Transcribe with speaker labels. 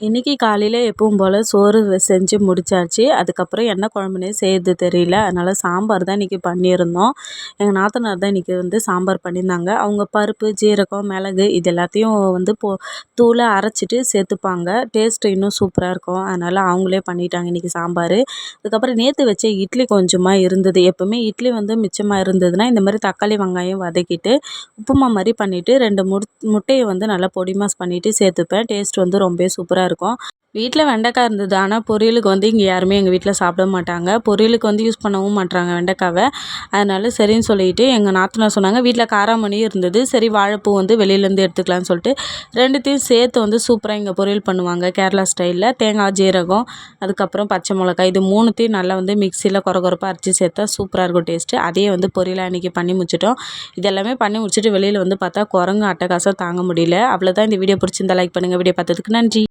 Speaker 1: இன்றைக்கி காலையில் எப்பவும் போல் சோறு செஞ்சு முடிச்சாச்சு. அதுக்கப்புறம் என்ன குழம்புனே செய்யறது தெரியல. அதனால் சாம்பார் தான் இன்றைக்கி பண்ணியிருந்தோம். எங்கள் நாத்தனார் தான் இன்றைக்கி சாம்பார் பண்ணியிருந்தாங்க. அவங்க பருப்பு, ஜீரகம், மிளகு இது எல்லாத்தையும் தூளை அரைச்சிட்டு சேர்த்துப்பாங்க. டேஸ்ட்டு இன்னும் சூப்பராக இருக்கும். அதனால் அவங்களே பண்ணிட்டாங்க இன்றைக்கி சாம்பார். அதுக்கப்புறம் நேற்று வச்ச இட்லி கொஞ்சமாக இருந்தது. எப்போவுமே இட்லி மிச்சமாக இருந்ததுன்னா இந்த மாதிரி தக்காளி வெங்காயம் வதக்கிட்டு உப்புமா மாதிரி பண்ணிவிட்டு 2 முட்டையை நல்லா பொடி மாஸ் பண்ணிவிட்டு சேர்த்துப்பேன். டேஸ்ட் ரொம்பவே சூப்பராக இருக்கும். வீட்டில் வெண்டைக்காய் இருந்தது. ஆனால் பொரியலுக்கு இங்கே யாருமே எங்கள் வீட்டில் சாப்பிட மாட்டாங்க. பொரியலுக்கு யூஸ் பண்ணவும் மாட்டாங்க வெண்டைக்காவை. அதனால சரின்னு சொல்லிட்டு எங்கள் நாத்தனார் சொன்னாங்க. வீட்டில் காராமணியும் இருந்தது. சரி வாழைப்பூ வெளியிலேருந்து எடுத்துக்கலாம்னு சொல்லிட்டு 2த்தையும் சேர்த்து சூப்பராக இங்கே பொரியல் பண்ணுவாங்க கேரளா ஸ்டைலில். தேங்காய், ஜீரகம், அதுக்கப்புறம் பச்சை மிளகாய் இது 3த்தையும் நல்லா மிக்சியில் கொரகொரப்பாக அரைச்சி சேர்த்தா சூப்பராக இருக்கும் டேஸ்ட்டு. அதையே பொரியலாக இன்றைக்கி பண்ணி முடிச்சிட்டோம். இதெல்லாமே பண்ணி முடிச்சுட்டு வெளியில் பார்த்தா குரங்கு அட்டகாசம் தாங்க முடியல. அவ்வளோதான். இந்த வீடியோ பிடிச்சிருந்தா லைக் பண்ணுங்கள். வீடியோ பார்த்ததுக்கு நன்றி.